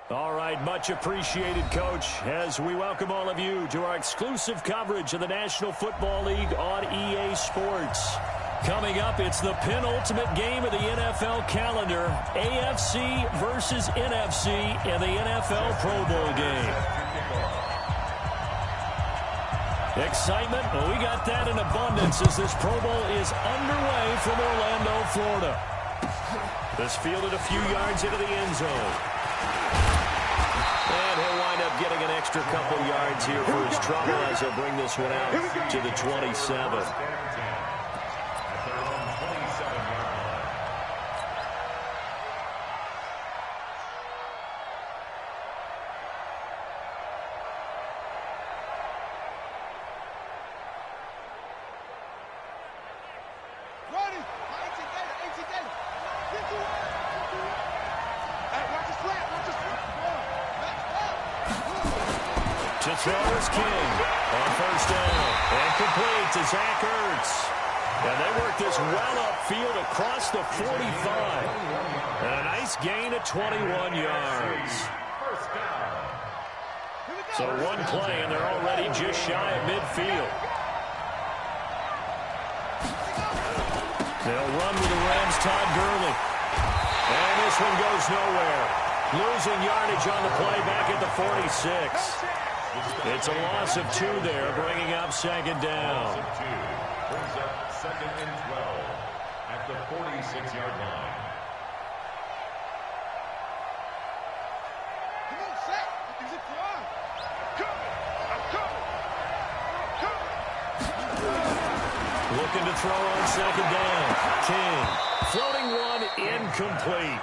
All right, much appreciated, Coach, as we welcome all of you to our exclusive coverage of the National Football League on EA Sports. Coming up, it's the penultimate game of the NFL calendar, AFC versus NFC in the NFL Pro Bowl game. Excitement, well, we got that in abundance as this Pro Bowl is underway from Orlando, Florida. This fielded a few yards into the end zone. And he'll wind up getting an extra couple yards here for his trouble as he'll bring this one out to the 27. To throw is King on first down. And complete to Zach Ertz. And they work this well upfield across the 45. And a nice gain of 21 yards. So one play, and they're already just shy of midfield. They'll run with the Rams' Todd Gurley. And this one goes nowhere. Losing yardage on the play back at the 46. It's a loss of 2 there, bringing up second down. Brings up second and 12 at the 46-yard line. Come on, Zach. Is it fly? I'm coming. Looking to throw on second down. King. Floating one, incomplete.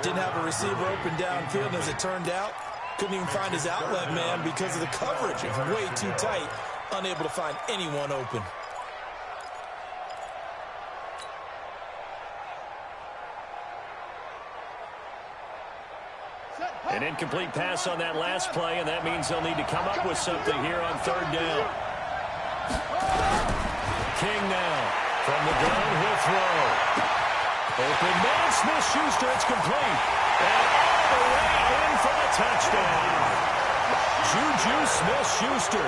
Didn't have a receiver open downfield, and as it turned out, couldn't even find his outlet man because of the coverage. It was way too tight, unable to find anyone open. An incomplete pass on that last play, and that means they'll need to come up with something here on third down. King now from the gun, he'll throw. Open man, Smith-Schuster, it's complete. And all the way in for the touchdown. Juju Smith-Schuster,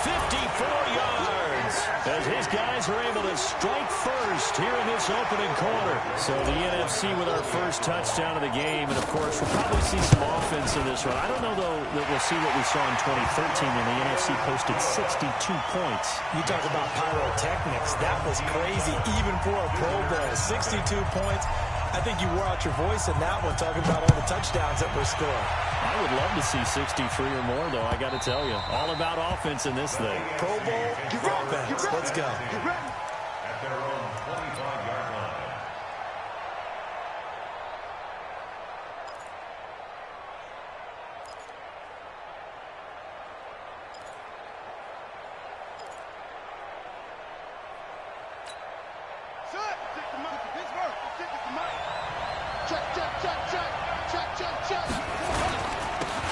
54 yards, as his guys are able to strike first here in this opening quarter. So the NFC with our first touchdown of the game, and of course we'll probably see some offense in this one. I don't know, though, that we'll see what we saw in 2013 when the NFC posted 62 points. You talk about pyrotechnics. That was crazy, even for a Pro Bowl. 62 points. I think you wore out your voice in that one, talking about all the touchdowns that were scored. I would love to see 63 or more, though, I got to tell you. All about offense in this thing. Pro Bowl offense. Let's go. At their own 25-yard line.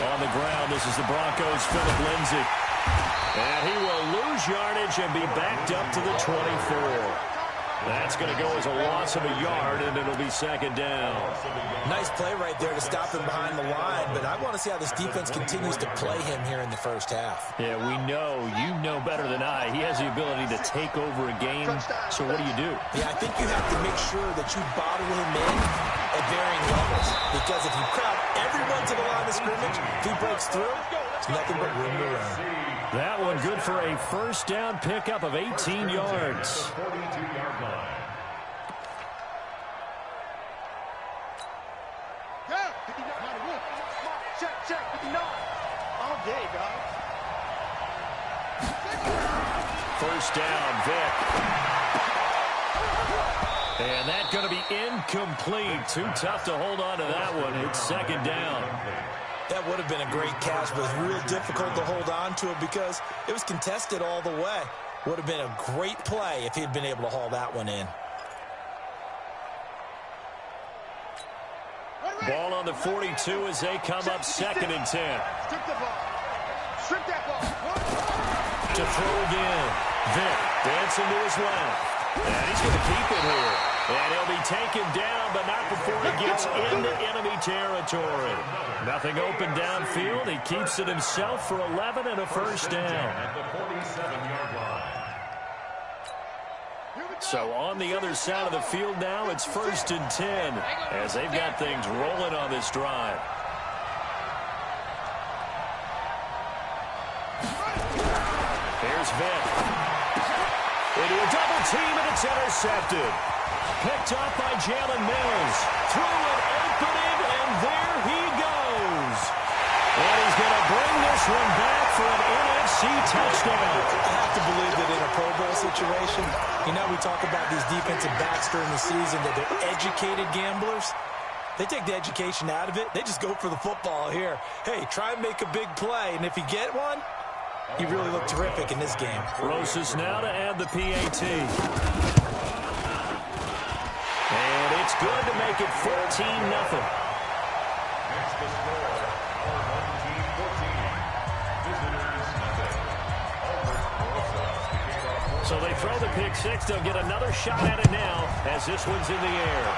On the ground, this is the Broncos' Phillip Lindsay. And he will lose yardage and be backed up to the 24. That's going to go as a loss of a yard, and it'll be second down. Nice play right there to stop him behind the line, but I want to see how this defense continues to play him here in the first half. Yeah, we know, you know better than I, he has the ability to take over a game. So what do? Yeah, I think you have to make sure that you bottle him in at varying levels, because if you crowd everyone to the line of scrimmage, if he breaks through, it's nothing but room to run. That one good for a first down pickup of 18 yards. 42-yard line. Check. All day, guys. First down, Vic. And that's going to be incomplete. Too tough to hold on to that one. It's second down. That would have been a great catch, but it was real difficult to hold on to it because it was contested all the way. Would have been a great play if he'd been able to haul that one in. Ball on the 42 as they come up second and 10. Strip that ball. To throw again. Vic dancing to his left. And he's going to keep it here. And he'll be taken down, but not before he gets into enemy territory. Nothing open downfield. He keeps it himself for 11 and a first down. At the 47-yard line. So on the other side of the field now, it's 1st and 10 as they've got things rolling on this drive. Here's Vick. Into a double team, and it's intercepted. Picked up by Jalen Mills. Through an opening, and there he goes. And he's going to bring this one back for an NFC touchdown. I have to believe that in a Pro Bowl situation, you know, we talk about these defensive backs during the season, that they're educated gamblers. They take the education out of it. They just go for the football here. Hey, try and make a big play, and if you get one, he really looked terrific in this game. Rosas now to add the PAT. And it's good to make it 14-0. Next the score, our home team 14. Visitors nothing. So they throw the pick six. They'll get another shot at it now as this one's in the air.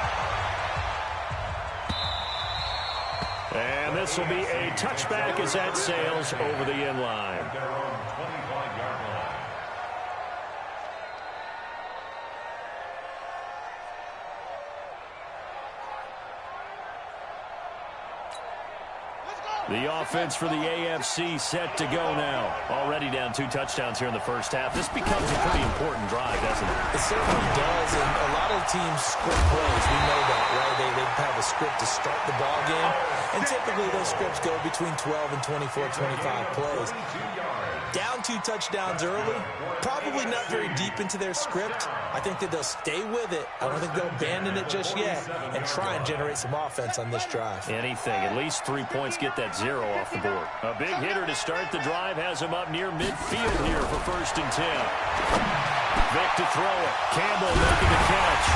And this will be a touchback as that sails over the end line. Their own 25-yard line. The offense for the AFC set to go now. Already down 2 touchdowns here in the first half. This becomes a pretty important drive, doesn't it? It certainly does, and a lot of teams script plays. We know that, right? They have a script to start the ball game, and typically those scripts go between 12 and 24, 25 plays. Down 2 touchdowns early, probably not very deep into their script. I think that they'll stay with it. I don't think they'll abandon it just yet and try and generate some offense on this drive. Anything, at least 3 points, get that 0 off the board. A big hitter to start the drive has him up near midfield here for 1st and 10. Vick to throw it. Campbell making the catch.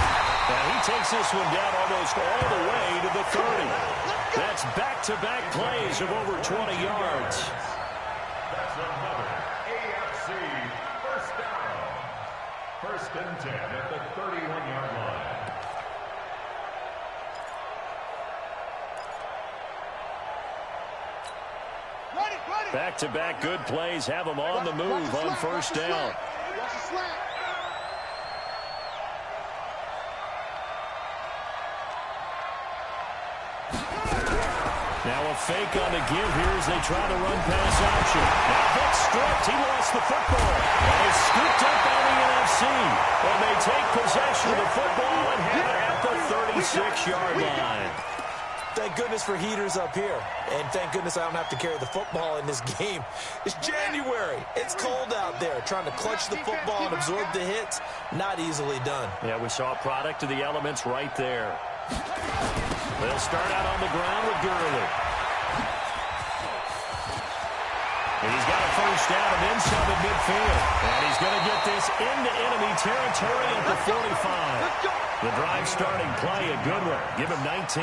And he takes this one down almost all the way to the 30. That's back-to-back plays of over 20 yards. That's another AFC first down. 1st and 10 at the 31-yard line. Back-to-back good plays have them on the move on 1st down. Now a fake on the give here as they try to run pass option. Now Vick stripped. He lost the football. And it's scooped up by the NFC. And they take possession of the football and have it at the 36-yard line. Thank goodness for heaters up here. And thank goodness I don't have to carry the football in this game. It's January. It's cold out there. Trying to clutch the football and absorb the hits, not easily done. Yeah, we saw a product of the elements right there. They'll start out on the ground with Gurley. And he's got a first down and then some at midfield. And he's going to get this into enemy territory at the 45. The drive starting play, a good one. Give him 19.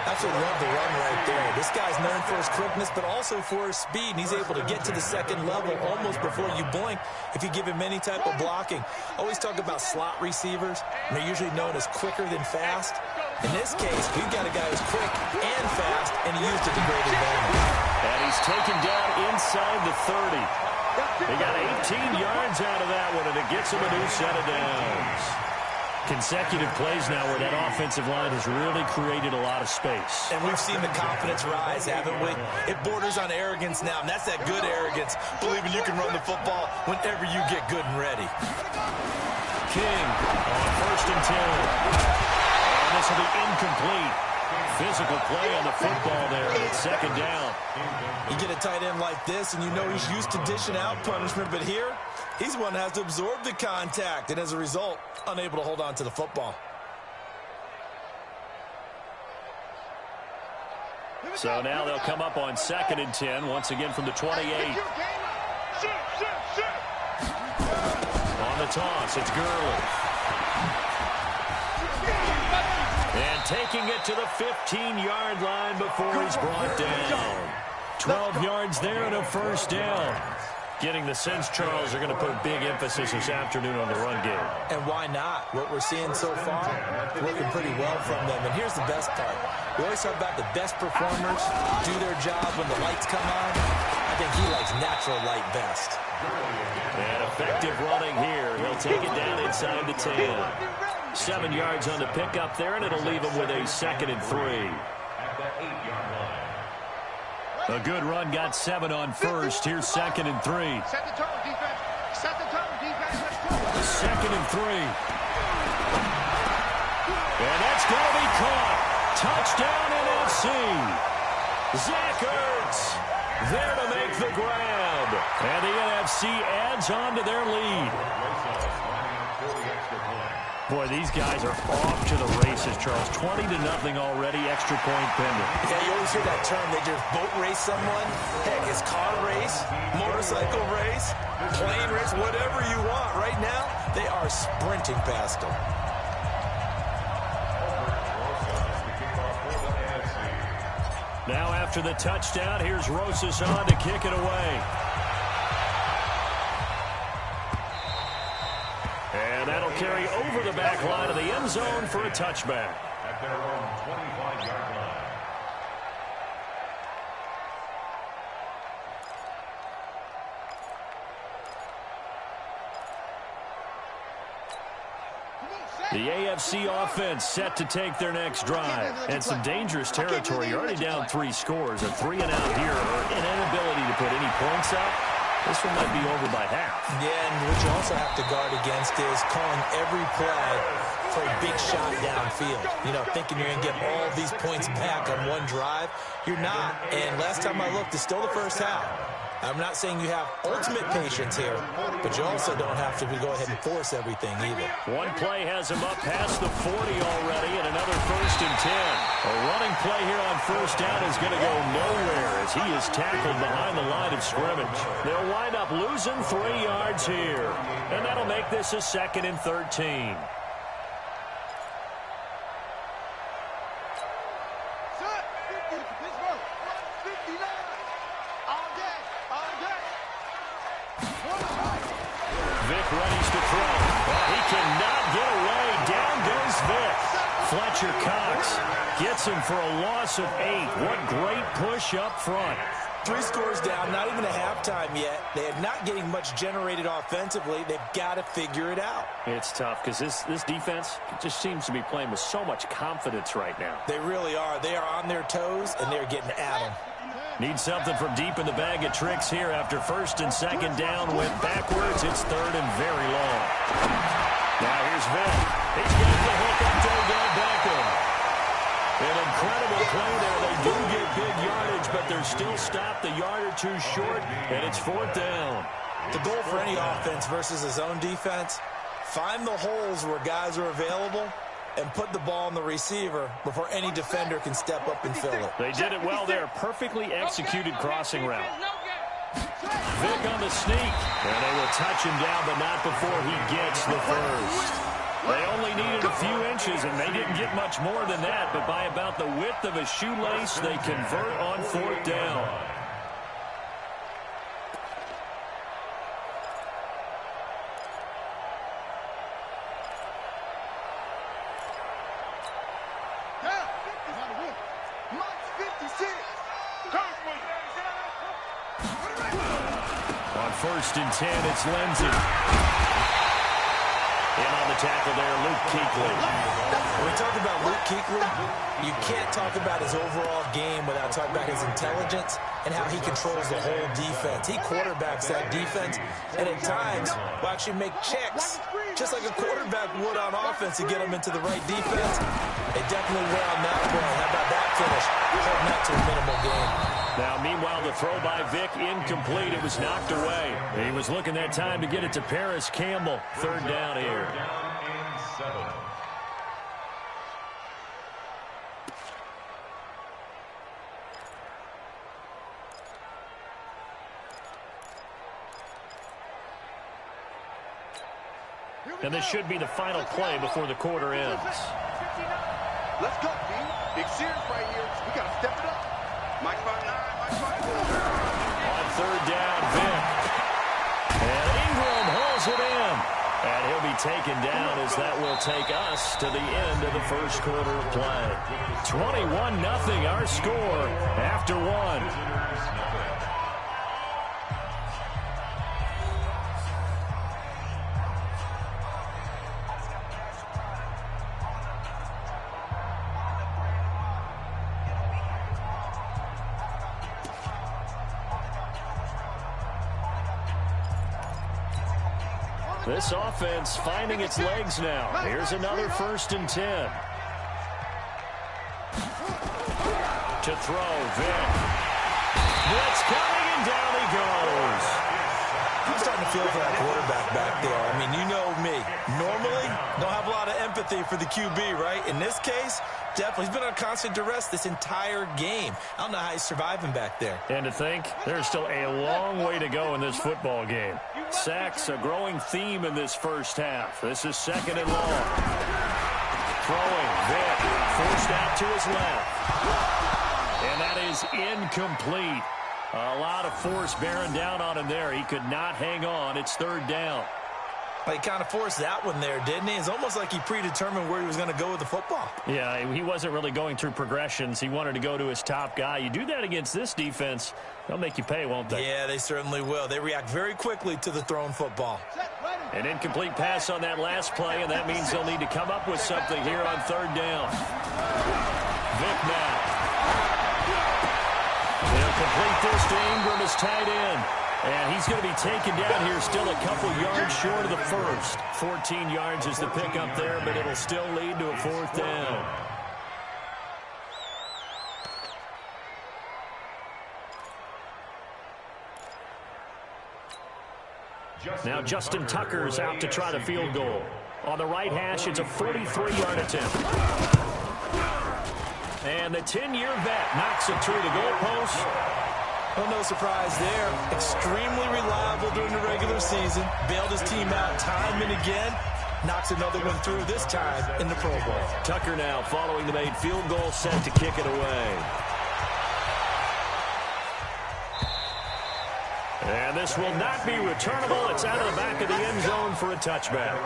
Absolutely love the run right there. This guy's known for his quickness, but also for his speed. And he's able to get to the second level almost before you blink if you give him any type of blocking. Always talk about slot receivers. They're usually known as quicker than fast. In this case, we've got a guy who's quick and fast, and he used it to great advantage. And he's taken down inside the 30. They got 18 yards out of that one, and it gets him a new set of downs. Consecutive plays now where that offensive line has really created a lot of space. And we've seen the confidence rise, haven't we? It borders on arrogance now, and that's that good arrogance, believing you can run the football whenever you get good and ready. King on 1st and 10. And this will be incomplete. Physical play on the football there, and it's 2nd down. You get a tight end like this, and you know he's used to dishing out punishment, but here, he's the one that has to absorb the contact, and as a result, unable to hold on to the football. So now they'll come up on 2nd and 10, once again from the 28. On the toss, it's Gurley. And taking it to the 15-yard line before he's brought down. 12 yards there and a first down. Getting the sense, Charles, are going to put a big emphasis this afternoon on the run game. And why not? What we're seeing so far, working pretty well from them. And here's the best part. We always talk about the best performers do their job when the lights come on. I think he likes natural light best. And effective running here. He'll take it down inside the 10. 7 yards on the pickup there, and it'll leave him with a 2nd and 3. A good run, got 7 on first. Here's 2nd and 3. Set the tone, defense. Set the tone, defense. Let's go. 2nd and 3. And that's going to be caught. Touchdown NFC. Zach Ertz there to make the grab. And the NFC adds on to their lead. Boy, these guys are off to the races, Charles. 20-0 already, extra point pending. Yeah, you always hear that term. They just boat race someone. Heck, it's car race, motorcycle race, plane race, whatever you want. Right now, they are sprinting past them. Now after the touchdown, here's Rosas on to kick it away. And that'll carry over the back line of the end zone for a touchback. At their own 25-yard line. The AFC offense set to take their next drive. And some dangerous territory. You're already down 3 scores. A 3 and out here, or an inability to put any points up. This one might be over by half. Yeah, and what you also have to guard against is calling every play for a big shot downfield. You know, thinking you're going to get all these points back on one drive. You're not. And last time I looked, it's still the first half. I'm not saying you have ultimate patience here, but you also don't have to go ahead and force everything either. One play has him up past the 40 already, and another 1st and 10. A running play here on 1st down is going to go nowhere as he is tackled behind the line of scrimmage. They'll wind up losing 3 yards here, and that'll make this a 2nd and 13. Fletcher Cox gets him for a loss of 8. What great push up front. 3 scores down, not even a halftime yet. They are not getting much generated offensively. They've got to figure it out. It's tough because this defense just seems to be playing with so much confidence right now. They really are. They are on their toes, and they're getting at them. Need something from deep in the bag of tricks here after 1st and 2nd down. Went backwards. It's 3rd and very long. Now here's Vic. He's got the hook up to Odell Beckham. An incredible play there. They do get big yardage, but they're still stopped a yard or 2 short, and it's 4th down. The goal for any offense versus a zone defense, find the holes where guys are available and put the ball on the receiver before any defender can step up and fill it. They did it well there. Perfectly executed crossing route. Vic on the sneak, and they will touch him down, but not before he gets the 1st. They only needed a few inches, and they didn't get much more than that, but by about the width of a shoelace, they convert on 4th down. On 1st and 10, it's Lindsey. And on the tackle there, Luke Kuechly. When we talk about Luke Kuechly, you can't talk about his overall game without talking about his intelligence and how he controls the whole defense. He quarterbacks that defense, and at times will actually make checks, just like a quarterback would on offense to get him into the right defense. They definitely were on that play. How about that finish? Holding that to a minimal gain. Now, meanwhile, the throw by Vic incomplete. It was knocked away. He was looking that time to get it to Paris Campbell. 3rd down here. 3rd down and 7. And this should be the final play before the quarter ends. Let's go, B. Big series right here. We got to step it up. Mike 5'9", Mike 5'9". On 3rd down, Vic. drills it in. And he'll be taken down as that will take us to the end of the first quarter of play. 21-0 our score after one. This offense finding its legs now. Here's another 1st and 10. To throw, Vic. Blitz coming, and down he goes. I'm starting to feel for that quarterback back there. I mean, you know me. Normally, don't have a lot of empathy for the QB, right? In this case, definitely. He's been on constant duress this entire game. I don't know how he's surviving back there. And to think, there's still a long way to go in this football game. Sacks, a growing theme in this first half. This is 2nd and long. Throwing, Vic, forced out to his left. And that is incomplete. A lot of force bearing down on him there. He could not hang on. It's 3rd down. Well, he kind of forced that one there, didn't he? It's almost like he predetermined where he was going to go with the football. Yeah, he wasn't really going through progressions. He wanted to go to his top guy. You do that against this defense, they'll make you pay, won't they? Yeah, they certainly will. They react very quickly to the thrown football. An incomplete pass on that last play, and that means they'll need to come up with something here on 3rd down. Vic now. They'll complete this to Ingram as tight end. And he's going to be taken down here still a couple yards short of the first. 14 yards is the pickup there, but it'll still lead to a 4th down. Now Justin Tucker's out to try the field goal. On the right hash, it's a 43-yard attempt. And the 10-year vet knocks it through the goalpost. Well, no surprise there. Extremely reliable during the regular season. Bailed his team out time and again. Knocks another one through, this time in the Pro Bowl. Tucker now following the made field goal, set to kick it away. And this will not be returnable. It's out of the back of the end zone for a touchback.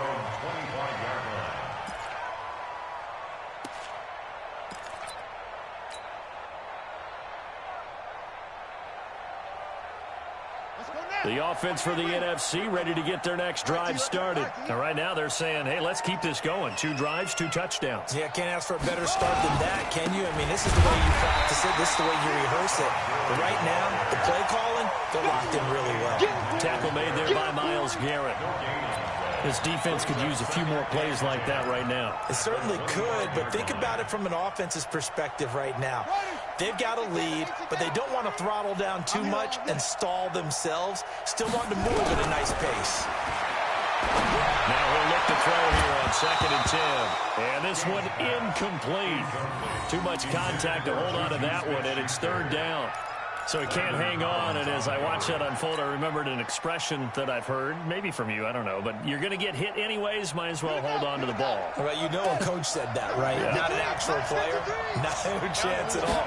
The offense for the NFC ready to get their next drive started. Now, right now they're saying, hey, let's keep this going. 2 drives, 2 touchdowns. Yeah, can't ask for a better start than that, can you? I mean, this is the way you practice it. This is the way you rehearse it. But right now, the play calling, they're locked in really well. Tackle made there by Myles Garrett. This defense could use a few more plays like that right now. It certainly could, but think about it from an offense's perspective right now. They've got a lead, but they don't want to throttle down too much and stall themselves. Still want to move at a nice pace. Now he'll look to throw here on 2nd and 10. And this one incomplete. Too much contact to hold on to that one, and it's 3rd down. So he can't hang on, and as I watch that unfold, I remembered an expression that I've heard, maybe from you, I don't know, but you're going to get hit anyways, might as well hold on to the ball. Well, you know a coach said that, right? Yeah. Not an actual player. No chance at all.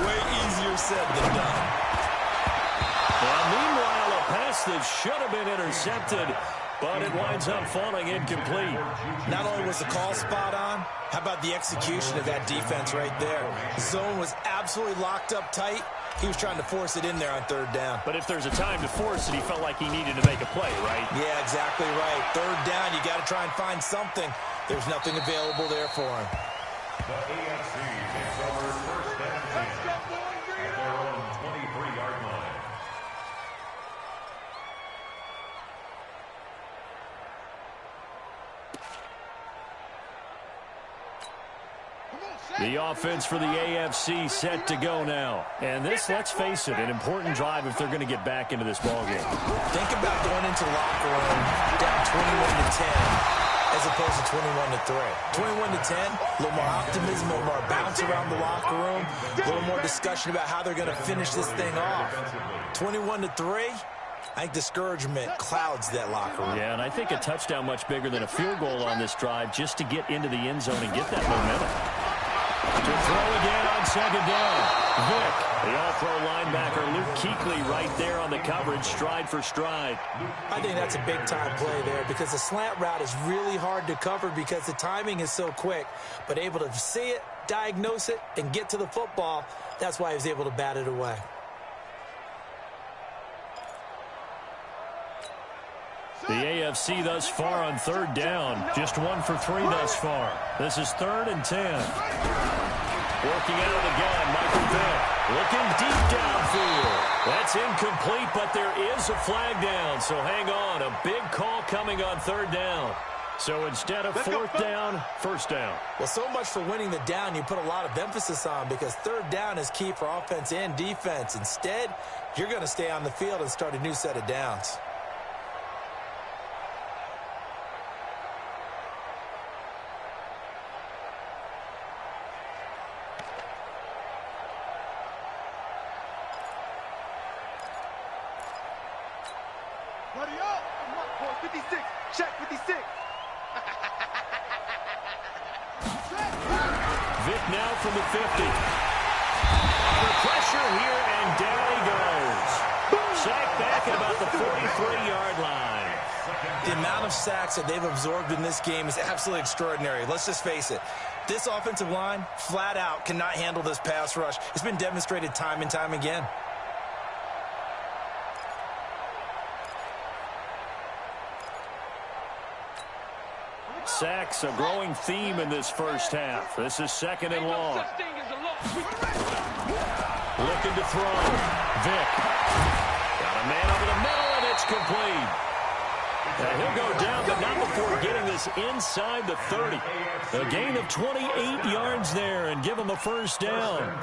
Way easier said than done. Well, meanwhile, a pass that should have been intercepted, but it winds up falling incomplete. Not only was the call spot on, how about the execution of that defense right there? The zone was absolutely locked up tight. He was trying to force it in there on 3rd down. But if there's a time to force it, he felt like he needed to make a play, right? Yeah, exactly right. 3rd down, you got to try and find something. There's nothing available there for him. The AFC takes over 1st and 10 at their own 23-yard line. The offense for the AFC set to go now. And this, let's face it, an important drive if they're going to get back into this ballgame. Think about going into the locker room down 21-10 as opposed to 21-3. 21-10, a little more optimism, a little more bounce around the locker room, a little more discussion about how they're going to finish this thing off. 21-3, I think discouragement clouds that locker room. Yeah, and I think a touchdown much bigger than a field goal on this drive just to get into the end zone and get that momentum. To throw again on 2nd down. Vic The all-pro linebacker Luke Kuechly right there on the coverage, stride for stride. I think that's a big-time play there because the slant route is really hard to cover because the timing is so quick. But able to see it, diagnose it, and get to the football, that's why he was able to bat it away. The AFC thus far on third down. Just 1 for 3 thus far. This is 3rd and 10. Working out of the gun, Michael Vick. Looking deep downfield. That's incomplete, but there is a flag down. So hang on. A big call coming on 3rd down. So instead of 4th down, 1st down. Well, so much for winning the down you put a lot of emphasis on because 3rd down is key for offense and defense. Instead, you're going to stay on the field and start a new set of downs. Buddy up! I'm up for 56. Check 56. Vick now from the 50. Under pressure here, and down he goes. Sacked back at about the 43-yard line. The amount of sacks that they've absorbed in this game is absolutely extraordinary. Let's just face it. This offensive line, flat out, cannot handle this pass rush. It's been demonstrated time and time again. Sacks, a growing theme in this first half. This is 2nd and long. Looking to throw. Vick. Got a man over the middle, and it's complete. Now he'll go down, but not before getting this inside the 30. A gain of 28 yards there, and give him a 1st down.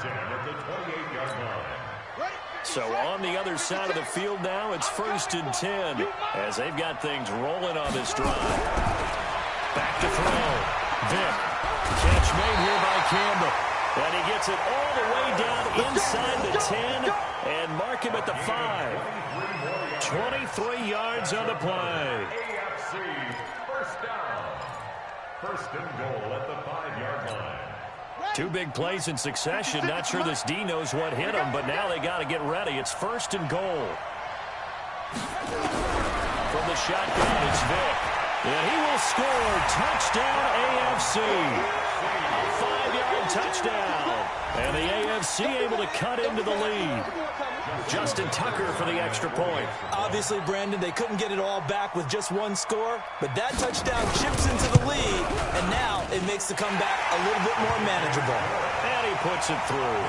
So on the other side of the field now, it's 1st and 10, as they've got things rolling on this drive. Back to throw. Vick. Catch made here by Campbell. And he gets it all the way down inside the 10 and mark him at the 5. 23 yards on the play. AFC 1st down. 1st and goal at the 5-yard line. 2 big plays in succession. Not sure this D knows what hit him, but now they got to get ready. It's 1st and goal. From the shotgun, it's Vick. And he will score. Touchdown, AFC. A 5-yard touchdown. And the AFC able to cut into the lead. Justin Tucker for the extra point. Obviously, Brandon, they couldn't get it all back with just 1 score, but that touchdown chips into the lead, and now it makes the comeback a little bit more manageable. And he puts it through.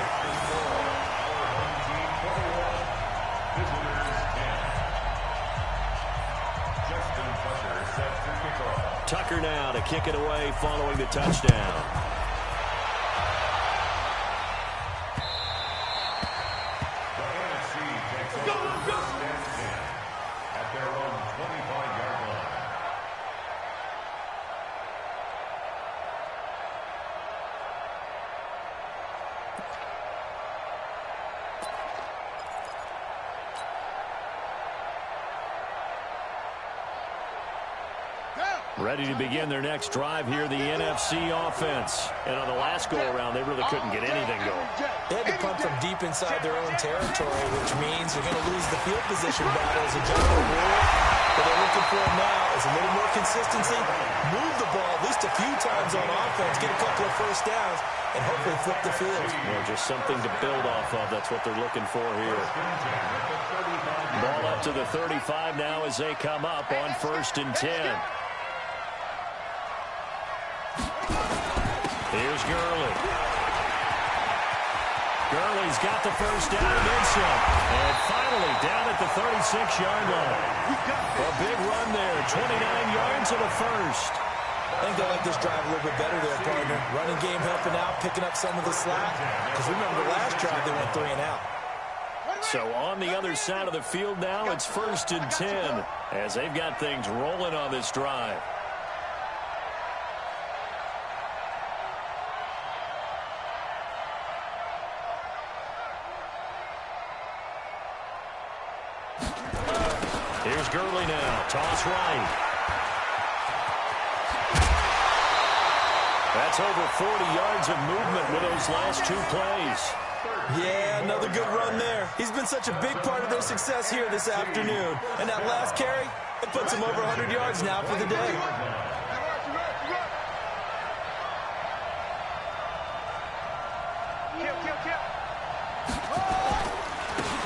Tucker now to kick it away following the touchdown. The NFC takes over 1st and 10 at their own 25-yard line. Ready to begin their next drive here, the NFC offense. And on the last go-around, they really couldn't get anything going. They had to punt from deep inside their own territory, which means you're going to lose the field position battle as a general rule. What they're looking for now is a little more consistency, move the ball at least a few times on offense, get a couple of 1st downs, and hopefully flip the field. Well, just something to build off of. That's what they're looking for here. Ball up to the 35 now as they come up on 1st and 10. Here's Gurley. Gurley's got the 1st down and then some. And finally down at the 36-yard line. A big run there, 29 yards and a 1st. I think they like this drive a little bit better there, partner. Running game helping out, picking up some of the slack. Because remember the last drive, they went 3 and out. So on the other side of the field now, it's 1st and 10 as they've got things rolling on this drive. Here's Gurley now. Toss right. That's over 40 yards of movement with those last 2 plays. Yeah, another good run there. He's been such a big part of their success here this afternoon. And that last carry, it puts him over 100 yards now for the day.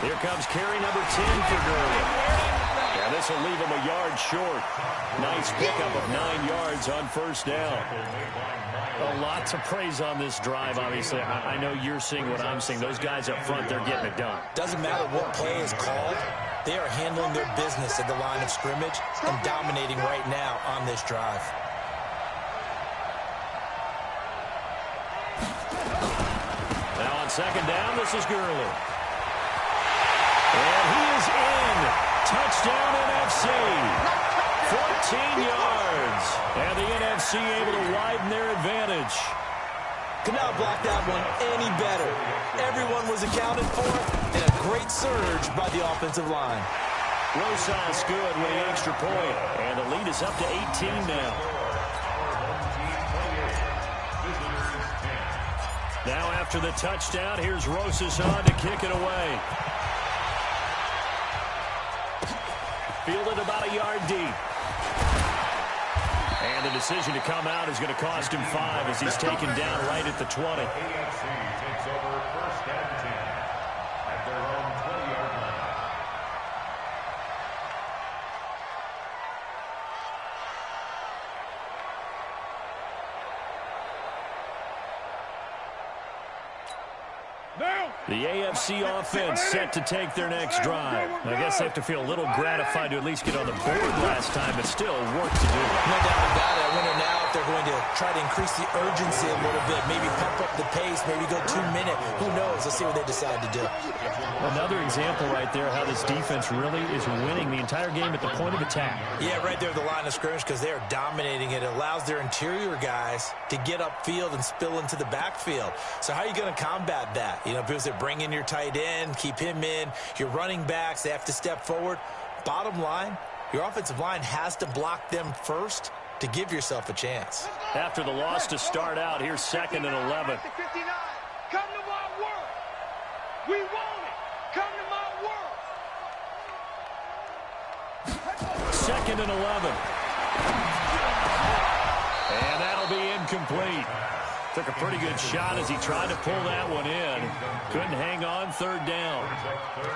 Here comes carry number 10 for Gurley. And this will leave him a yard short. Nice pickup of 9 yards on first down. A lot to praise on this drive, obviously. I know you're seeing what I'm seeing. Those guys up front, they're getting it done. Doesn't matter what play is called. They are handling their business at the line of scrimmage and dominating right now on this drive. Now on second down, this is Gurley. And he is in. Touchdown NFC. 14 yards. And the NFC able to widen their advantage. Could not block that one any better. Everyone was accounted for, and a great surge by the offensive line. Rosas good with the extra point. And the lead is up to 18 now. Now after the touchdown, here's Rosas on to kick it away. Fielded about a yard deep. And the decision to come out is going to cost him 5 as he's taken down right at the 20. AFC takes over first and 10 at their own 20-yard line. The AFC offense set to take their next drive. I guess they have to feel a little gratified to at least get on the board last time, but still work to do. No doubt about it. I wonder now if they're going to try to increase the urgency a little bit, maybe pump up the pace, maybe go 2-minute. Who knows? Let's see what they decide to do. Another example right there how this defense really is winning the entire game at the point of attack. Yeah, right there at the line of scrimmage because they are dominating it. It allows their interior guys to get upfield and spill into the backfield. So how are you going to combat that? You know, people say bring in your tight end, keep him in. Your running backs, they have to step forward. Bottom line, your offensive line has to block them first to give yourself a chance. After the loss to start out, here's 2nd and 11. Come to my work. We want it. Come to my work. 2nd and 11. And that'll be incomplete. Took a pretty good shot as he tried to pull that one in. Couldn't hang on 3rd down.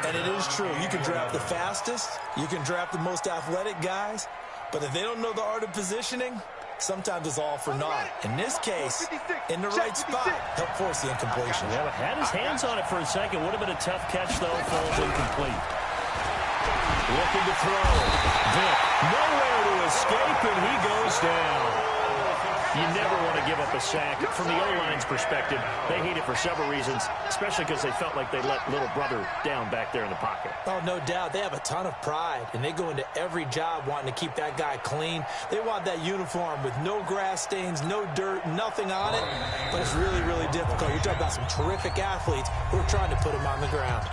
And it is true. You can draft the fastest. You can draft the most athletic guys. But if they don't know the art of positioning, sometimes it's all for naught. In this case, in the right spot, help force the incompletion. Yeah, but had his hands on it for a second. Would have been a tough catch, though. Falls incomplete. Looking to throw. Vic, nowhere to escape, and he goes down. You never want to give up a sack. From the O-line's perspective, they hate it for several reasons, especially because they felt like they let little brother down back there in the pocket. Oh, no doubt. They have a ton of pride, and they go into every job wanting to keep that guy clean. They want that uniform with no grass stains, no dirt, nothing on it, but it's really, really difficult. You're talking about some terrific athletes who are trying to put him on the ground.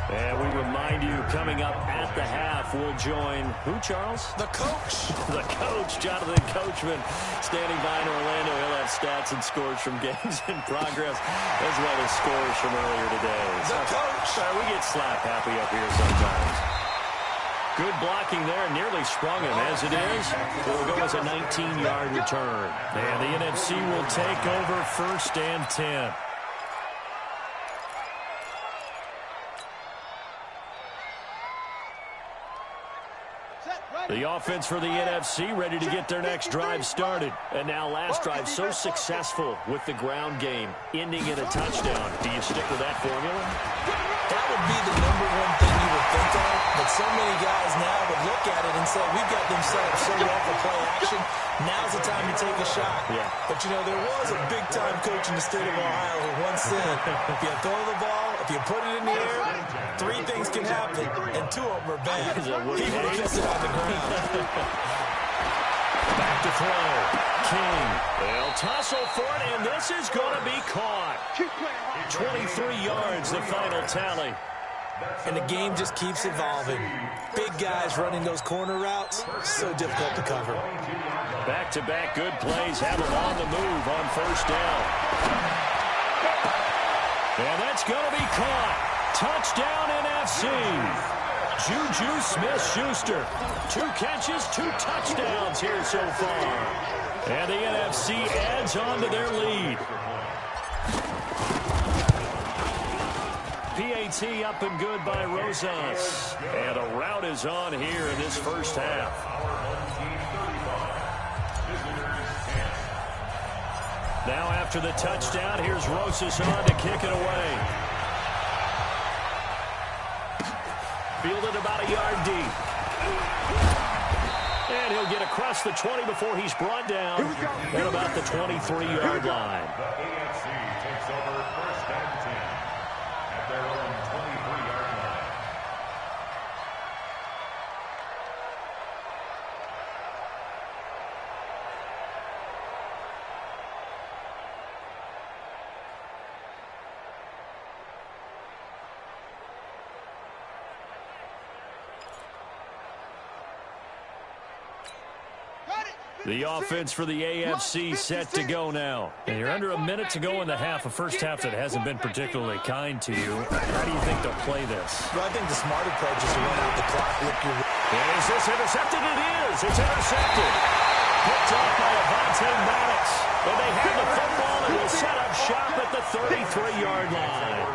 And we remind you, coming up at the half, we'll join who, Charles? The coach. The coach, Jonathan Coachman, standing by in Orlando. He'll have stats and scores from games in progress, as well as scores from earlier today. The coach. Sorry, we get slap happy up here sometimes. Good blocking there, nearly sprung him. As it is, it will go as a 19-yard return. And the NFC will take over 1st and 10. The offense for the NFC ready to get their next drive started. And now last drive so successful with the ground game, ending in a touchdown. Do you stick with that formula? That would be the #1 thing you would think of, but so many guys now would look at it and say, we've got them set up so well for play action. Now's the time to take a shot. Yeah. But, you know, there was a big-time coach in the state of Ohio who once said, if you throw the ball, if you put it in the air, 3 things can happen, and 2 of them are bad. He would have kissed it on the ground. Back to throw. King. They'll tussle for it, and this is going to be caught. 23 yards, the final tally. And the game just keeps evolving. Big guys running those corner routes, so difficult to cover. Back-to-back good plays have them on the move on 1st down. And that's going to be caught. Touchdown NFC. Juju Smith-Schuster. 2 catches, 2 touchdowns here so far. And the NFC adds on to their lead. PAT up and good by Rosas. And a rout is on here in this first half. Now after the touchdown, here's Rosas on to kick it away. Fielded about a yard deep. And he'll get across the 20 before he's brought down at about the 23-yard line. The AFC takes over first and 10 at their own 23-yard line. The offense for the AFC set to go now. And you're under a minute to go in the half, a first half that hasn't been particularly kind to you. How do you think they'll play this? Well, I think the smart approach is to run out the clock. And is this intercepted? It is. It's intercepted. Picked off by Avonte Maddox. And they have the football and will set up shop at the 33-yard line.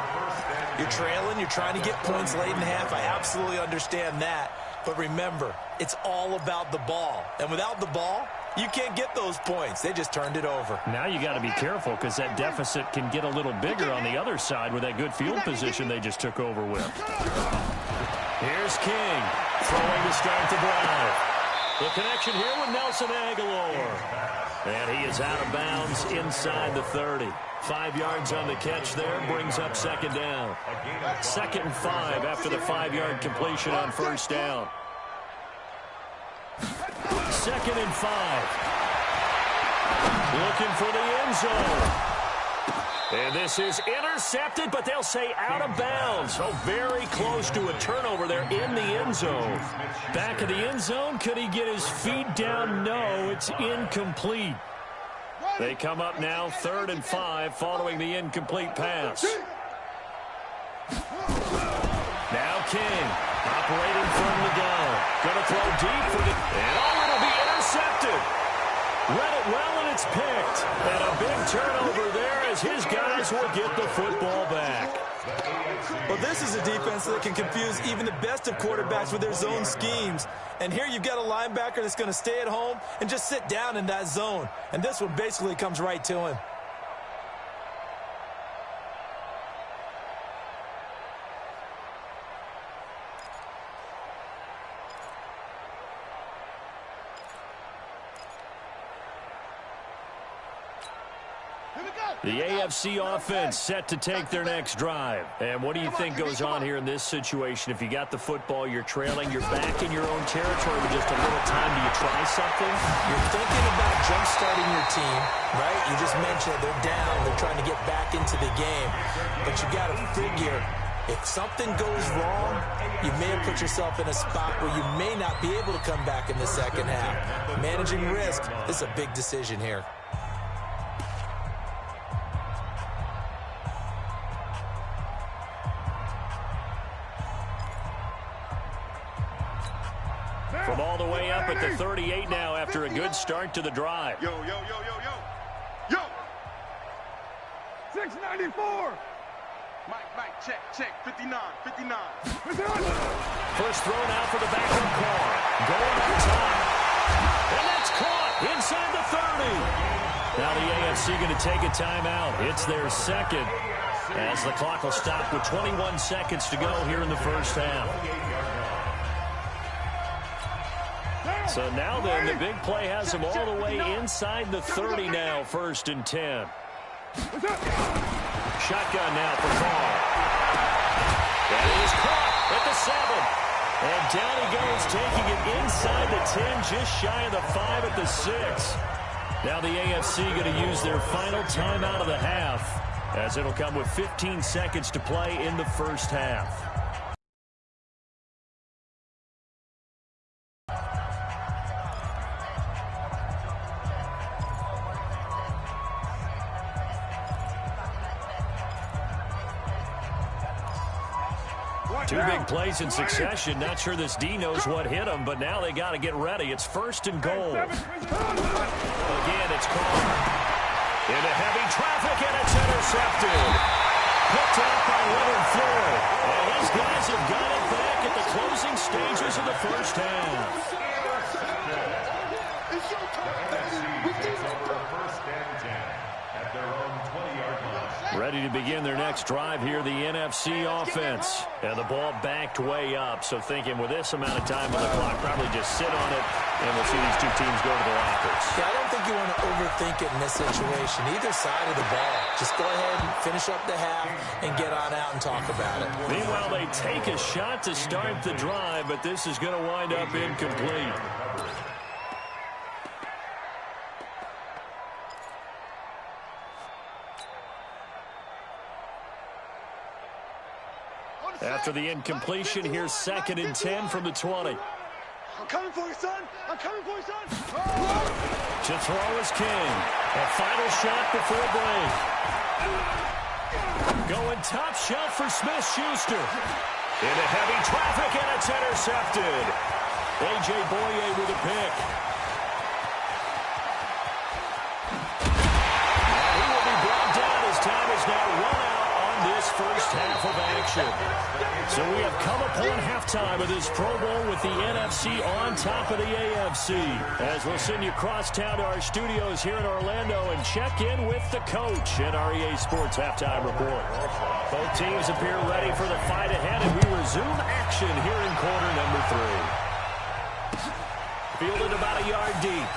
You're trailing. You're trying to get points late in the half. I absolutely understand that. But remember, it's all about the ball. And without the ball, you can't get those points. They just turned it over. Now you got to be careful because that deficit can get a little bigger on the other side with that good field position they just took over with. Here's King throwing to start the drive. The connection here with Nelson Aguilar. And he is out of bounds inside the 30. 5 yards on the catch there, brings up second down. 2nd and 5 after the 5-yard completion on first down. 2nd and 5. Looking for the end zone. And this is intercepted, but they'll say out of bounds. So very close to a turnover there in the end zone. Back of the end zone, could he get his feet down? No, it's incomplete. They come up now 3rd and 5 following the incomplete pass. Now King operating from the gun. Going to throw deep for the... And it'll be intercepted. Read it well, and it's picked. And a big turnover there as his guys will get the football back. Well, this is a defense that can confuse even the best of quarterbacks with their zone schemes. And here you've got a linebacker that's going to stay at home and just sit down in that zone. And this one basically comes right to him. The AFC offense set to take their next drive. And what do you think goes on here in this situation? If you got the football, you're trailing, you're back in your own territory with just a little time. Do you try something? You're thinking about jump-starting your team, right? You just mentioned they're down. They're trying to get back into the game. But you got to figure, if something goes wrong, you may have put yourself in a spot where you may not be able to come back in the second half. Managing risk, this is a big decision here. From all the way up at the 38 now after a good start to the drive. Yo, yo, yo, yo, yo. Yo! 694! Mike, check, 59. First throw now for the backup car. Going on top. And that's caught inside the 30. Now the AFC going to take a timeout. It's their second as the clock will stop with 21 seconds to go here in the first half. So now then, the big play has him all the way inside the 30 now, 1st and 10. Shotgun now for Carr. That is caught at the 7. And down he goes, taking it inside the 10, just shy of the 5 at the 6. Now the AFC going to use their final timeout of the half, as it'll come with 15 seconds to play in the first half. Two big plays in succession. Not sure this D knows what hit him, but now they got to get ready. It's 1st and goal. Again, it's Carr. Into heavy traffic, and it's intercepted. Picked off by Leonard Floyd. And these guys have got it back at the closing stages of the first half. Ready to begin their next drive here, the NFC offense. And the ball backed way up, so thinking with this amount of time on the clock, probably just sit on it, and we'll see these two teams go to the lockers. Yeah, I don't think you want to overthink it in this situation. Either side of the ball. Just go ahead and finish up the half and get on out and talk about it. Meanwhile, they take a shot to start the drive, but this is going to wind up incomplete. After the incompletion, here's 2nd and 10 from the 20. I'm coming for you, son. I'm coming for you, son. To throw is King. A final shot before break. Going top shelf for Smith-Schuster. Into heavy traffic, and it's intercepted. A.J. Boye with a pick. And he will be brought down as time is now run out on this first half of action. So we have come upon halftime of this Pro Bowl with the NFC on top of the AFC. As we'll send you cross town to our studios here in Orlando and check in with the coach at our EA Sports Halftime Report. Both teams appear ready for the fight ahead, and we resume action here in quarter number 3. Fielded about a yard deep.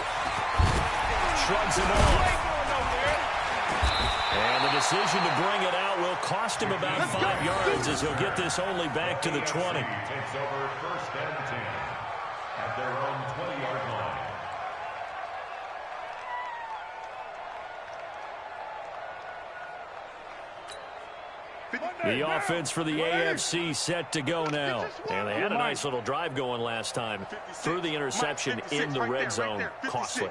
Shrugs him off. And the decision to bring it out will cost him about 5 yards as he'll get this only back to the 20. Takes over 1st and 10 at their own 20-yard line. The offense for the AFC set to go now. And they had a nice little drive going last time. Threw the interception in the red zone. Costly.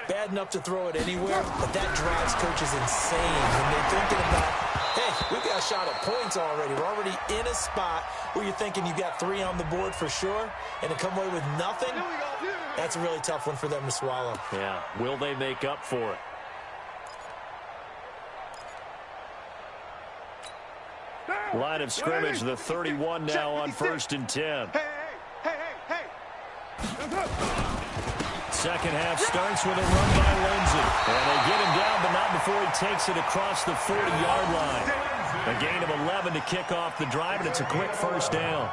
Bad enough to throw it anywhere, but that drives coaches insane when they're thinking about, hey, we've got a shot at points already. We're already in a spot where you're thinking you've got 3 on the board for sure, and to come away with nothing, that's a really tough one for them to swallow. Yeah, will they make up for it? Line of scrimmage, the 31 now on 1st and 10. Hey. Second half starts with a run by Lindsey. And they get him down, but not before he takes it across the 40-yard line. A gain of 11 to kick off the drive, and it's a quick first down.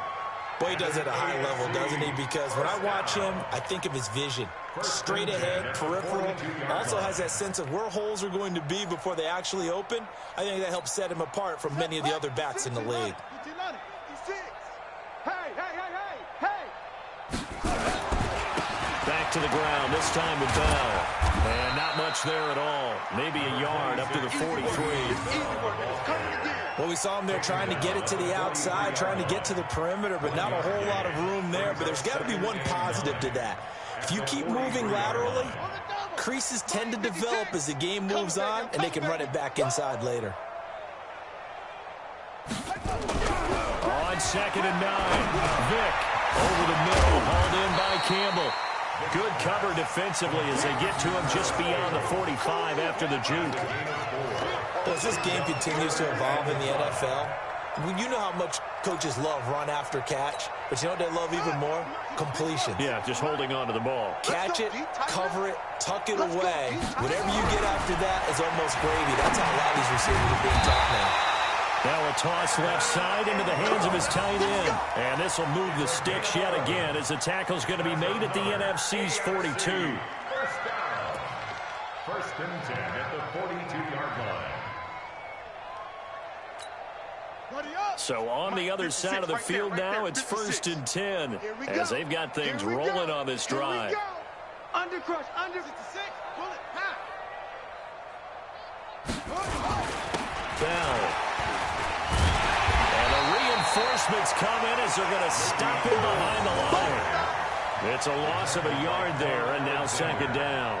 Boy, he does it at a high level, doesn't he? Because when I watch him, I think of his vision. Straight ahead, peripheral. Also has that sense of where holes are going to be before they actually open. I think that helps set him apart from many of the other backs in the league. Back to the ground, this time with Bell. And not much there at all. Maybe a yard up to the 43. Well, we saw him there trying to get it to the outside, trying to get to the perimeter, but not a whole lot of room there. But there's got to be one positive to that. If you keep moving laterally, creases tend to develop as the game moves on, and they can run it back inside later. On 2nd and 9, Vick over the middle, hauled in by Campbell. Good cover defensively as they get to him just beyond the 45 after the juke. Well, as this game continues to evolve in the NFL, you know how much coaches love run after catch, but you know what they love even more? Completion. Yeah, just holding on to the ball. Catch it, cover it, tuck it away. Whatever you get after that is almost gravy. That's how a lot of these receivers are being taught now. Now a toss left side into the hands of his tight end. And this will move the sticks yet again as the tackle's going to be made at the NFC's 42. First down. 1st and 10 at the 42-yard line. So on the other side of the field now, it's 1st and 10 as they've got things rolling on this drive. Under crush, under 66, pull it, Bell. And the reinforcements come in as they're going to stop him behind the line. It's a loss of a yard there, and now 2nd down.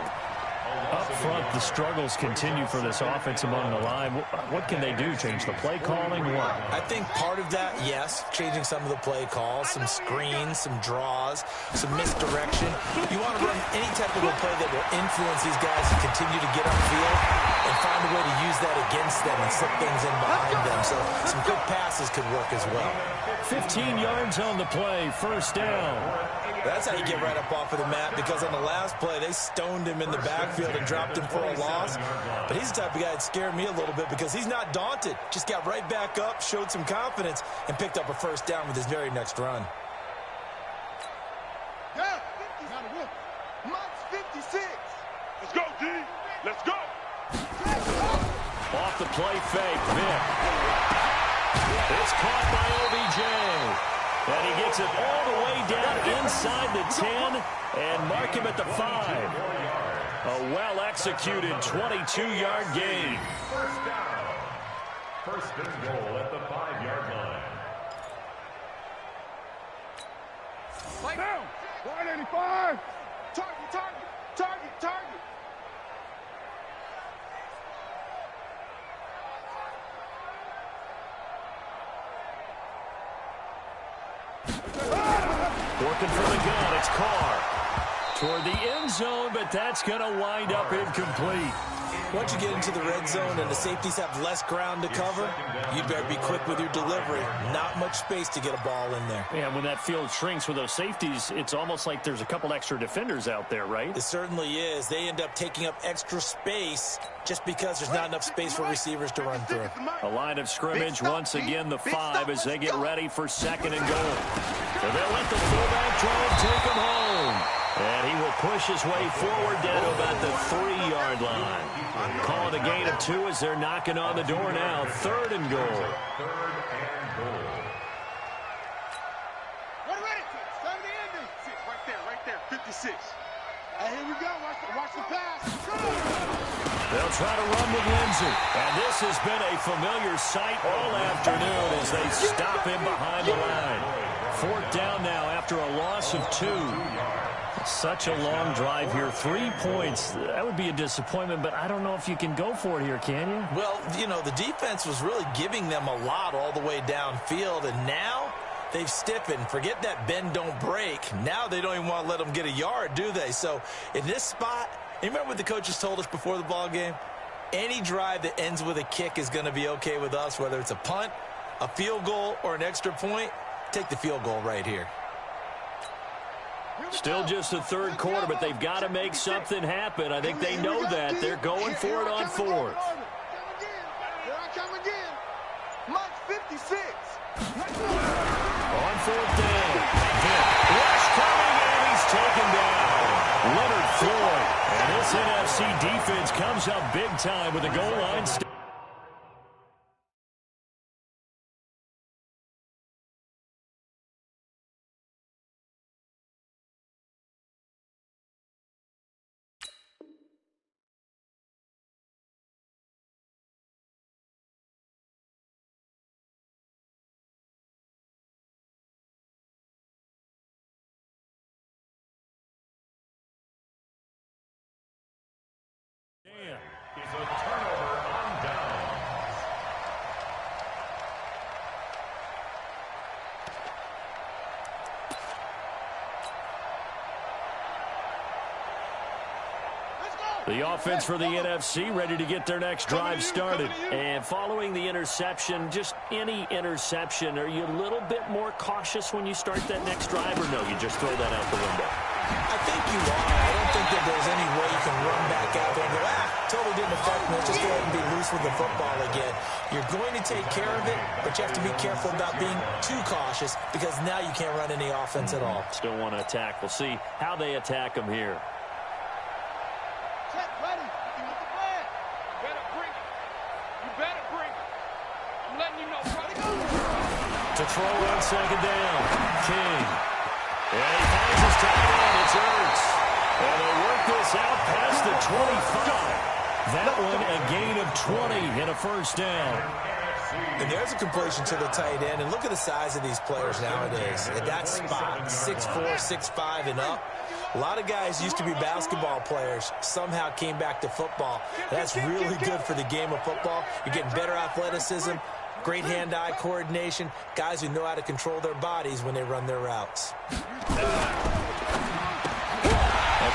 Up front, the struggles continue for this offense among the line. What can they do? Change the play calling? What? I think part of that, yes, changing some of the play calls, some screens, some draws, some misdirection. You want to run any type of a play that will influence these guys to continue to get upfield and find a way to use that against them and slip things in behind them. So some quick passes could work as well. 15 yards on the play, first down. That's how you get right up off of the mat, because on the last play, they stoned him in the backfield and dropped him for a loss. But he's the type of guy that scared me a little bit because he's not daunted. Just got right back up, showed some confidence, and picked up a first down with his very next run. Yeah, Mike's 56. Let's go, D. Let's go. Off the play fake, Vic. It's caught by OBJ. And he gets it all the way down inside the 10 and mark him at the 5. A well-executed 22-yard gain. First down. First and goal at the 5-yard line. Right down. 185. Target, target, target, target. Working for the gun, it's Carr. Toward the end zone, but that's going to wind up incomplete. Once you get into the red zone and the safeties have less ground to cover, you better be quick with your delivery. Not much space to get a ball in there. Yeah, when that field shrinks with those safeties, it's almost like there's a couple extra defenders out there, right? It certainly is. They end up taking up extra space just because there's not enough space for receivers to run through. A line of scrimmage, once again the 5 as they get ready for second and goal. So they'll let the fullback drive take him home. And he will push his way forward down to about the 3-yard line. Call it a gain of 2 as they're knocking on the door now. Third and goal. Third and goal. What ready? Start the ending. Right there, 56. Hey, here we go. Watch the pass. They'll try to run with Lindsey. And this has been a familiar sight all afternoon as they stop him behind the line. Fourth down now after a loss of 2. Such a long drive here. 3 points. That would be a disappointment, but I don't know if you can go for it here, can you? Well, you know, the defense was really giving them a lot all the way downfield, and now they've stiffened. Forget that bend, don't break. Now they don't even want to let them get a yard, do they? So in this spot, you remember what the coaches told us before the ball game? Any drive that ends with a kick is going to be okay with us, whether it's a punt, a field goal, or an extra point. Take the field goal right here. Still just the third quarter, but they've got to make something happen. I think they know that. They're going for it on fourth. Here I come again. Mike's 56. On fourth down. Rush coming, and he's taken down. Leonard Floyd. And this NFC defense comes up big time with a goal line stop. Is a turnover on downs. The offense for the NFC ready to get their next drive started. And following the interception, just any interception, are you a little bit more cautious when you start that next drive, or no, you just throw that out the window? I think you are. I don't think that there's any way you can run back out there and go, totally didn't affect me. Let's just go ahead and be loose with the football again. You're going to take care of it, but you have to be careful about being too cautious because now you can't run any offense at all. Still want to attack. We'll see how they attack them here. Check, ready. You want the plan? You better bring it. You better bring it. I'm letting you know, buddy. To throw on second down. King. And he finds his tight end. It's Ertz. And they work this out past the 25. That one a gain of 20 and a first down. And there's a completion to the tight end. And look at the size of these players nowadays. At that spot, 6'4", 6'5", and up. A lot of guys used to be basketball players, somehow came back to football. That's really good for the game of football. You're getting better athleticism, great hand-eye coordination, guys who know how to control their bodies when they run their routes. A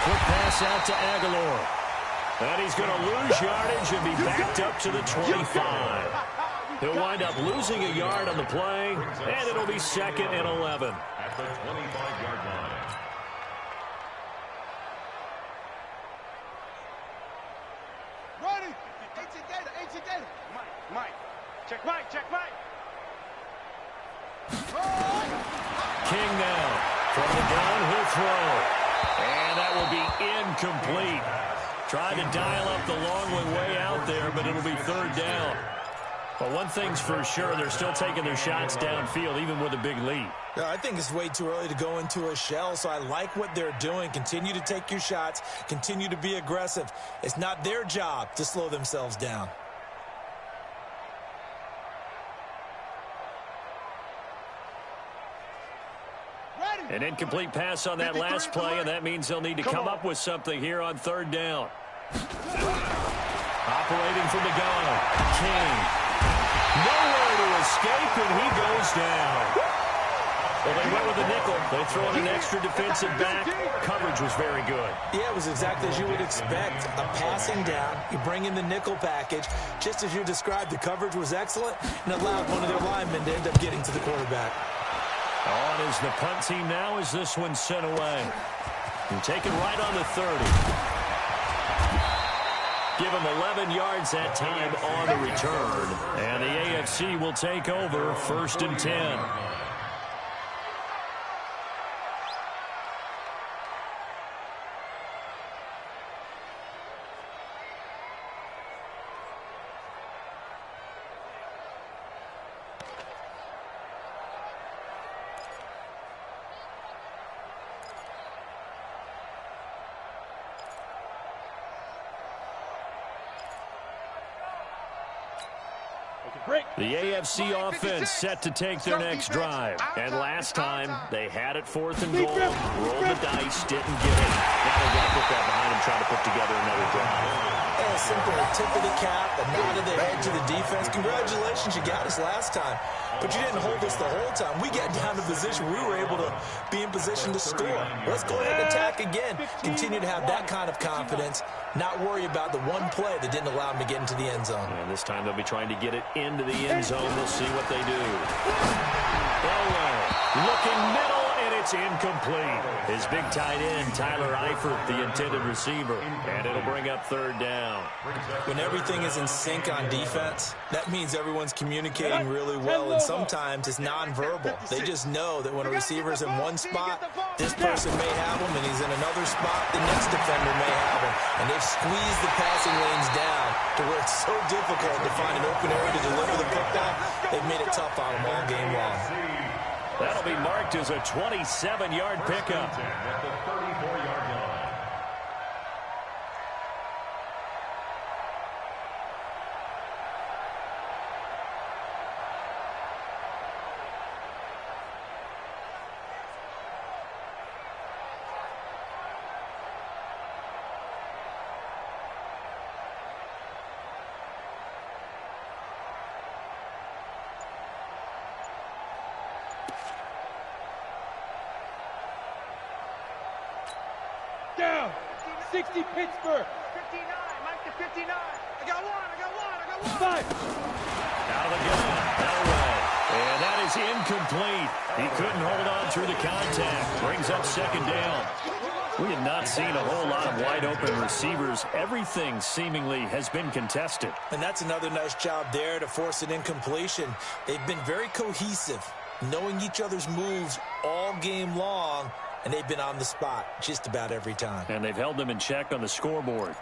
quick pass out to Aguilar. And he's going to lose yardage and be backed up to the 25. He'll wind up losing a yard on the play, and it'll be 2nd and 11. At the 25-yard line. Ready. 18 data. Mike. Check Mike. King now from the downhill throw. And that will be incomplete. Tried to dial up the long way out there, but it'll be 3rd down. But one thing's for sure, they're still taking their shots downfield, even with a big lead. I think it's way too early to go into a shell, so I like what they're doing. Continue to take your shots. Continue to be aggressive. It's not their job to slow themselves down. An incomplete pass on that last play, and that means they'll need to come up with something here on 3rd down. Operating from the gun, King. Nowhere to escape, and he goes down. Well, they went with the nickel. They throw in an extra defensive back. Coverage was very good. Yeah, it was exactly as you would expect. A passing down. You bring in the nickel package. Just as you described, the coverage was excellent and allowed one of their linemen to end up getting to the quarterback. On is the punt team now as this one's sent away. And taken right on the 30. Give him 11 yards that time on the return. And the AFC will take over 1st and 10. The AFC offense set to take their next drive. And last time, they had it 4th and goal, rolled the dice, didn't get it. Now they've got to put that behind them, try to put together another drive. Yeah, simple tip of the cap, a nod of the head to the defense. Congratulations, you got us last time. But you didn't hold us the whole time. We got down to position. We were able to be in position to score. Let's go ahead and attack again. Continue to have that kind of confidence. Not worry about the one play that didn't allow them to get into the end zone. And this time they'll be trying to get it into the end zone. We'll see what they do. Elway looking middle, and it's incomplete. His big tight end, Tyler Eifert, the intended receiver. And it'll bring up 3rd down. When everything is in sync on defense, that means everyone's communicating really well, and sometimes it's nonverbal. They just know that when a receiver's in one spot, this person may have him, and he's in another spot, the next defender may have him. And they've squeezed the passing lanes down to where it's so difficult to find an open area to deliver the football. They've made it tough on them all game long. That'll be marked as a 27-yard pickup. At the 34-yard line. Down. 60 Pittsburgh. 59. Mike to 59. I got one. 5. Out of the gun. Elway. And that is incomplete. He couldn't hold on through the contact. Brings up 2nd down. We have not seen a whole lot of wide open receivers. Everything seemingly has been contested. And that's another nice job there to force an incompletion. They've been very cohesive, knowing each other's moves all game long, and they've been on the spot just about every time. And they've held them in check on the scoreboard.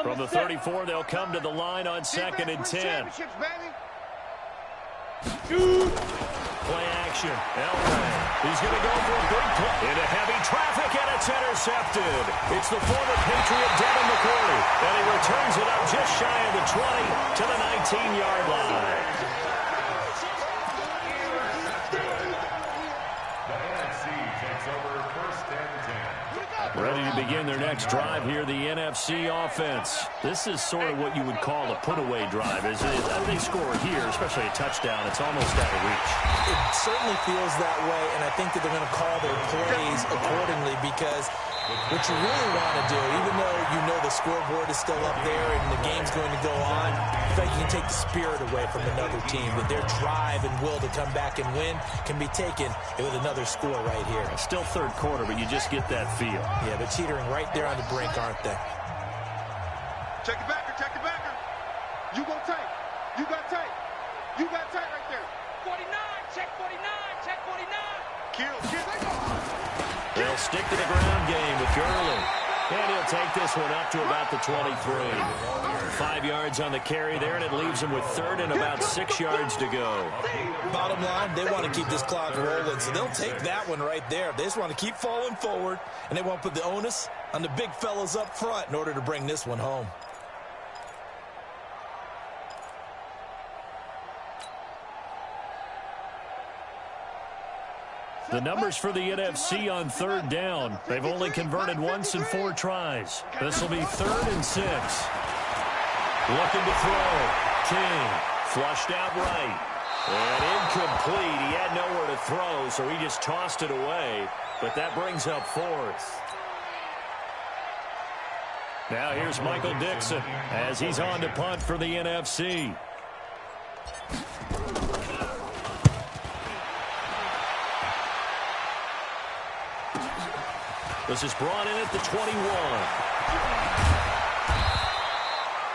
From the 34, they'll come to the line on 2nd and 10. Play action. Elway. He's going to go for a big play. Into heavy traffic, and it's intercepted. It's the former Patriot Devin McCourty. And he returns it up just shy of the 20 to the 19-yard line. begin their next drive here, the NFC offense. This is sort of what you would call a put-away drive. As they score here, especially a touchdown, it's almost out of reach. It certainly feels that way, and I think that they're going to call their plays accordingly, because what you really want to do, even though you know the scoreboard is still up there and the game's going to go on, I feel like you can take the spirit away from another team, that their drive and will to come back and win can be taken with another score right here. Still third quarter, but you just get that feel. Yeah, they're teetering right there on the brink, aren't they? Check the backer, check the backer. You go tight. You got tight. You got tight right there. 49, check 49, check 49. Kill. They'll stick to the ground game with Gurley. And he'll take this one up to about the 23. 5 yards on the carry there, and it leaves him with third and about 6 yards to go. Bottom line, they want to keep this clock rolling, so they'll take that one right there. They just want to keep falling forward, and they want to put the onus on the big fellas up front in order to bring this one home. The numbers for the NFC on third down. They've only converted once in 4 tries. This will be 3rd and 6. Looking to throw. King flushed out right. And incomplete. He had nowhere to throw, so he just tossed it away. But that brings up 4th. Now here's Michael Dixon as he's on to punt for the NFC. This is brought in at the 21.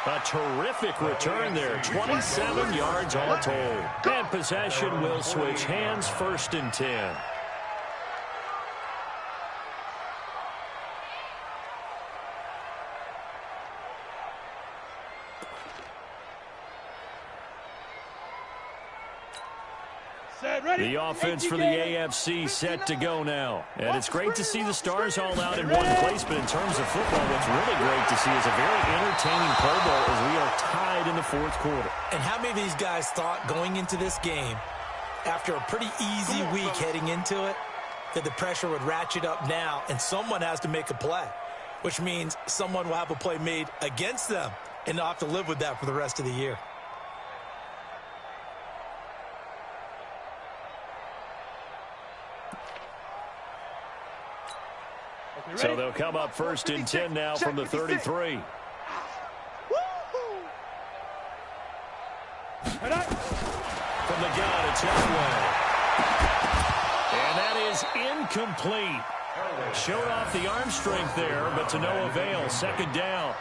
A terrific return there. 27 yards all told. And possession will switch hands, 1st and 10. The offense for the AFC set to go now. And it's great to see the stars all out in one place, but in terms of football, what's really great to see is a very entertaining Pro Bowl as we are tied in the 4th quarter. And how many of these guys thought going into this game, after a pretty easy week heading into it, that the pressure would ratchet up now and someone has to make a play, which means someone will have a play made against them and they'll have to live with that for the rest of the year. So they'll come up 1st and 10 now from the 33. From the gun, it's Elway. And that is incomplete. Showed off the arm strength there, but to no avail. 2nd down.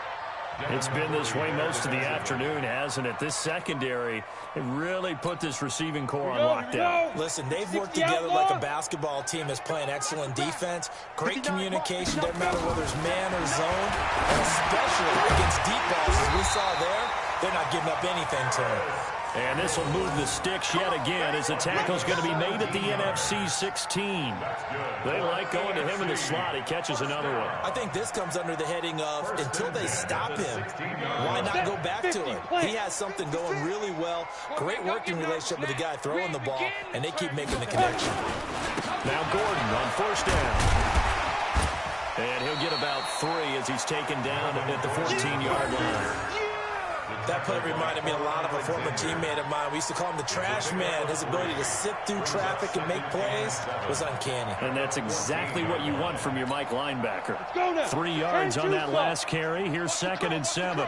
It's been this way most of the afternoon, hasn't it? This secondary, it really put this receiving core on lockdown. Listen, they've worked together like a basketball team that's playing excellent defense. Great communication, doesn't matter whether it's man or zone. And especially against deep balls, as we saw there, they're not giving up anything to them. And this will move the sticks yet again as the tackle's going to be made at the NFC 16. They like going to him in the slot. He catches another one. I think this comes under the heading of, until they stop him, why not go back to him? He has something going really well. Great working relationship with the guy throwing the ball, and they keep making the connection. Now Gordon on 1st down. And he'll get about 3 as he's taken down at the 14-yard line. That play reminded me a lot of a former teammate of mine. We used to call him the trash man. His ability to sit through traffic and make plays was uncanny. And that's exactly what you want from your Mike linebacker. 3 yards on that last carry. Here's 2nd and 7.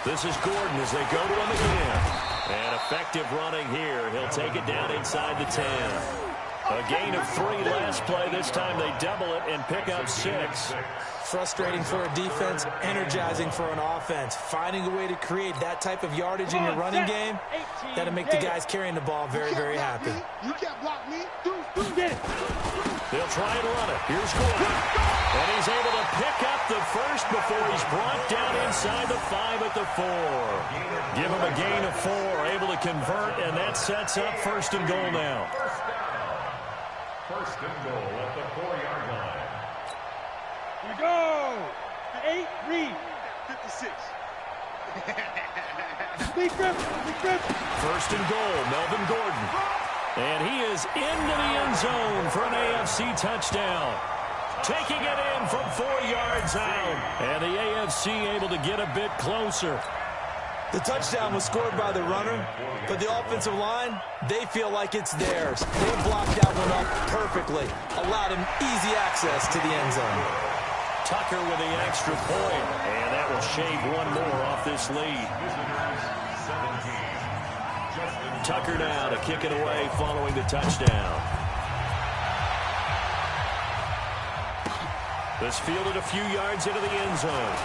This is Gordon as they go to him again. And effective running here. He'll take it down inside the 10. A gain of 3 last play. This time they double it and pick up 6. Frustrating for a defense, energizing for an offense. Finding a way to create that type of yardage in your running game, that'll make the guys carrying the ball very, very happy. You can't block me. They'll try and run it. Here's Gordon. And he's able to pick up the first before he's brought down inside the 5 at the 4. Give him a gain of 4, able to convert, and that sets up 1st and goal now. 1st and goal at the 4-yard line. Here we go. 8, read. 56. Big grip. 1st and goal, Melvin Gordon. And he is into the end zone for an AFC touchdown. Taking it in from 4 yards out. And the AFC able to get a bit closer. The touchdown was scored by the runner, but the offensive line, they feel like it's theirs. They blocked that one up perfectly, allowed him easy access to the end zone. Tucker with the extra point, and that will shave one more off this lead. Tucker now to kick it away following the touchdown. This fielded a few yards into the end zone.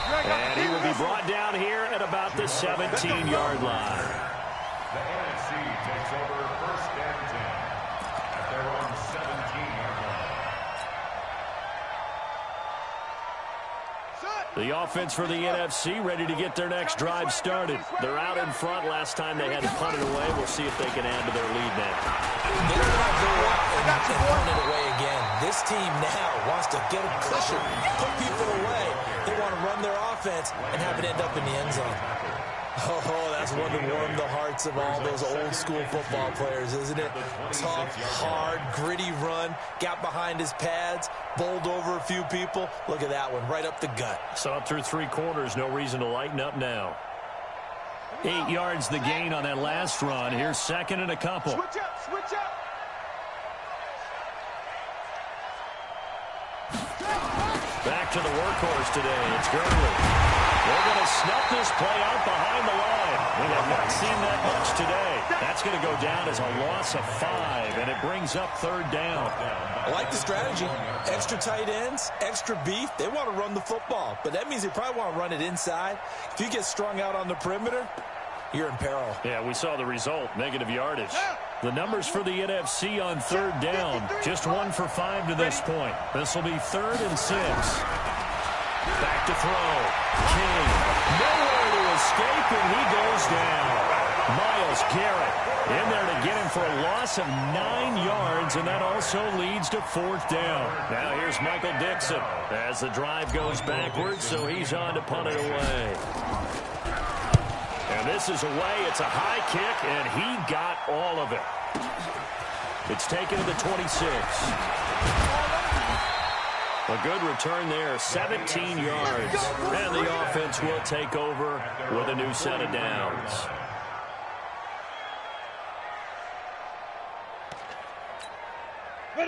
And he will be brought down here at about the 17-yard line. The NFC takes over 1st and 10 at their own 17-yard line. The offense for the NFC ready to get their next drive started. They're out in front. Last time they had to punt it away. We'll see if they can add to their lead now. They're going to go out and punt it away again. This team now wants to get a cushion, put people away. They want to run their offense and have it end up in the end zone. Oh, that's one to warm the hearts of all those old school football players, isn't it? Tough, hard, gritty run, got behind his pads, bowled over a few people. Look at that one, right up the gut. Saw it through 3 quarters, no reason to lighten up now. 8 yards the gain on that last run. Here's 2nd and a couple. Switch up, switch up. Back to the workhorse today. It's Gurley. They're going to snuff this play out behind the line. We have not seen that much today. That's going to go down as a loss of 5, and it brings up 3rd down. I like the strategy. Extra tight ends, extra beef. They want to run the football, but that means they probably want to run it inside. If you get strung out on the perimeter, you're in peril. Yeah, we saw the result, negative yardage. The numbers for the NFC on 3rd down, just 1 for 5 to this point. This will be 3rd and 6. Back to throw. King, nowhere to escape, and he goes down. Myles Garrett in there to get him for a loss of 9 yards, and that also leads to 4th down. Now here's Michael Dixon as the drive goes backwards, so he's on to punt it away. And this is away. It's a high kick, and he got all of it. It's taken to the 26. A good return there, 17 yards. And the offense will take over with a new set of downs. The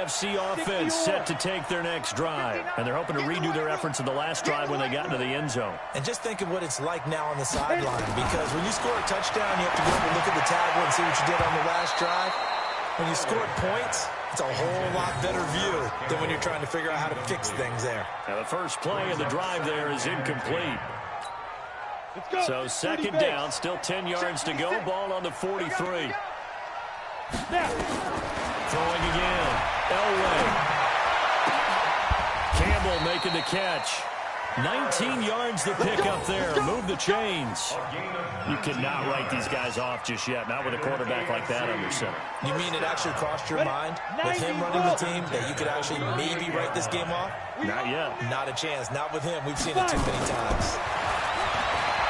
AFC offense set to take their next drive, and they're hoping to redo their efforts in the last drive when they got into the end zone. And just think of what it's like now on the sideline, because when you score a touchdown, you have to go over and look at the tablet and see what you did on the last drive. When you score points, it's a whole lot better view than when you're trying to figure out how to fix things there. Now the first play of the drive there is incomplete. So 2nd down, still 10 yards to go. Ball on the 43. Throwing again. Elway. Campbell making the catch. 19 yards the pick up there. Move the chains. You cannot write these guys off just yet. Not with a quarterback like that under center. You mean it actually crossed your mind with him running the team that you could actually maybe write this game off? Not yet. Not a chance. Not with him. We've seen it too many times.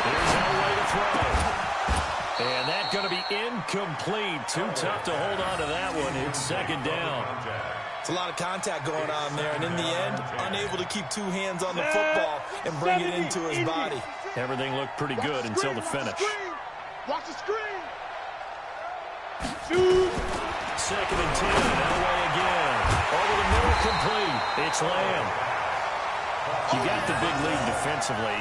Here's Elway to throw. And that's going to be incomplete. Too tough to hold on to that one. It's 2nd down. It's a lot of contact going on there, and in the end, unable to keep 2 hands on the football and bring it into his body. Everything looked pretty good until the finish. Watch the screen. 2nd and 10. Elway again. Over the middle, complete. It's Lamb. You got the big lead defensively.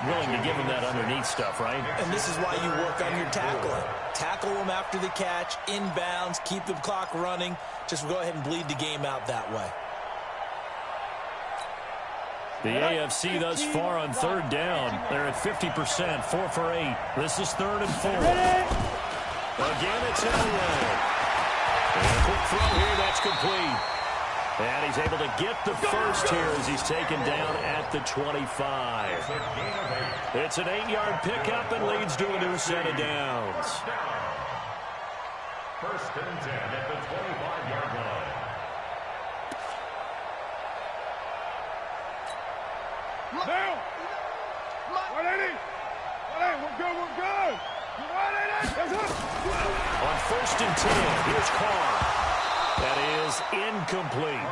Willing to give him that underneath stuff, right? And this is why you work on your tackling. Tackle him after the catch, inbounds, keep the clock running. Just go ahead and bleed the game out that way. The AFC thus far on 3rd down. They're at 50%, 4 for 8. This is 3rd and 4. Again, it's Elway. And a quick throw here, that's complete. And he's able to get the first here as he's taken down at the 25. It's an 8-yard pickup and leads to a new set of downs. 1st and 10 at the 25-yard line. Down. 180. 180. We're good. We're good. On 1st and 10, here's Carr. That is incomplete.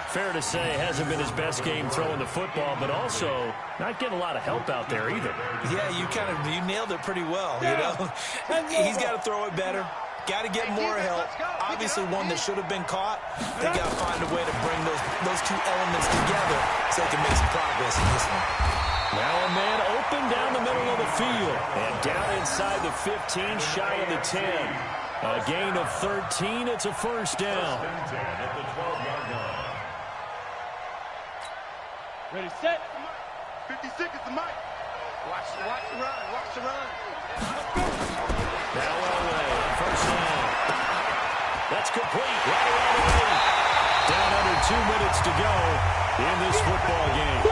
Fair to say, hasn't been his best game throwing the football, but also not getting a lot of help out there either. Yeah, you nailed it pretty well, you know. He's got to throw it better. Got to get more help. Obviously, one that should have been caught. They got to find a way to bring those two elements together so they can make some progress in this one. Now a man open down the middle of the field. And down inside the 15, shy of the 10. A gain of 13. It's a first down. Ready, set. 50 seconds to Mike. Watch the run. Watch the run. Now away. First down. That's complete. Right around the way. Down under 2 minutes to go in this football game.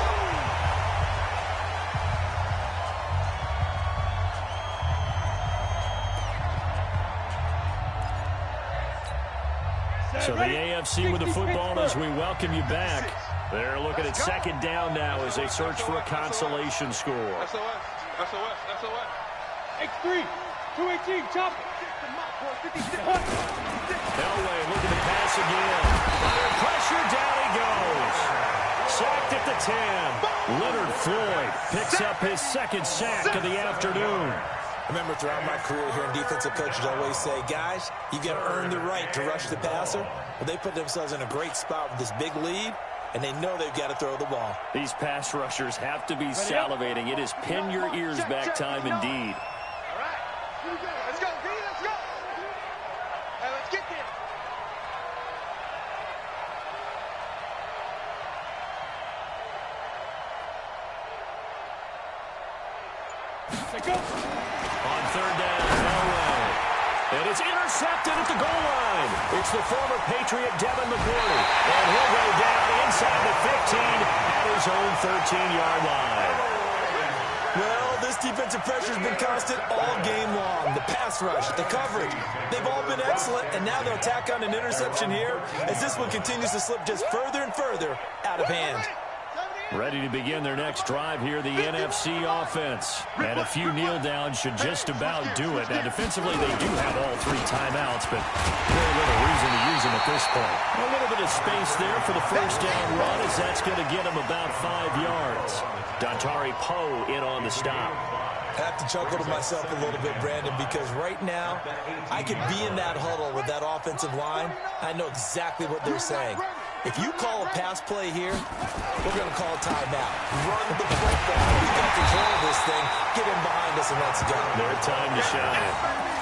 So the AFC with the football as we welcome you back. They're looking at second down now as they search for a consolation score. SOS. X3. 218. Chop. Elway looking to pass again. Under pressure, down he goes. Sacked at the 10. Leonard Floyd picks up his second sack of the afternoon. Remember, throughout my career here in defensive coaches always say, guys, you got to earn the right to rush the passer. Well, they put themselves in a great spot with this big lead, and they know they've got to throw the ball. These pass rushers have to be salivating. It is pin your ears back time indeed. All right. Let's go, B. Let's go. Hey, let's get there. Let's go. On third down, Elway. And it's intercepted at the goal line. It's the former Patriot Devin McCourty. And he'll go down inside the 15 at his own 13-yard line. Well, this defensive pressure has been constant all game long. The pass rush, the coverage, they've all been excellent, and now they'll tack on an interception here as this one continues to slip just further and further out of hand. Ready to begin their next drive here, the NFC offense. And a few kneel downs should just about do it. Now, defensively, they do have all 3 timeouts, but very little reason to use them at this point. A little bit of space there for the first down run, as that's going to get them about 5 yards. Dontari Poe in on the stop. I have to chuckle to myself a little bit, Brandon, because right now, I could be in that huddle with that offensive line. I know exactly what they're saying. If you call a pass play here, we're going to call a timeout. Run the football. We've got control of this thing. Get in behind us and let's go. Their time to shine.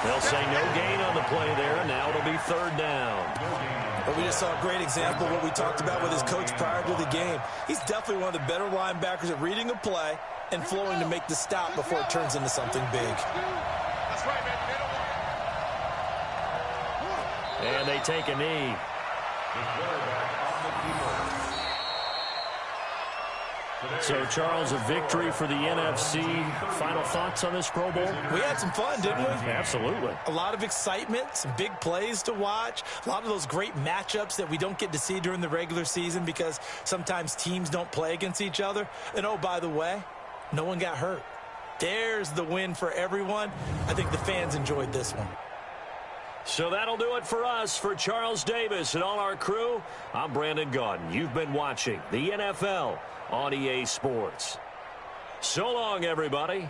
They'll say no gain on the play there, and now it'll be third down. But we just saw a great example of what we talked about with his coach prior to the game. He's definitely one of the better linebackers at reading a play and flowing to make the stop before it turns into something big. That's right, man. And they take a knee. So, Charles, a victory for the NFC. Final thoughts on this Pro Bowl? We had some fun, didn't we? Absolutely. A lot of excitement, some big plays to watch, a lot of those great matchups that we don't get to see during the regular season because sometimes teams don't play against each other. And, oh, by the way, no one got hurt. There's the win for everyone. I think the fans enjoyed this one. So that'll do it for us. For Charles Davis and all our crew, I'm Brandon Gaudin. You've been watching the NFL on EA Sports. So long, everybody.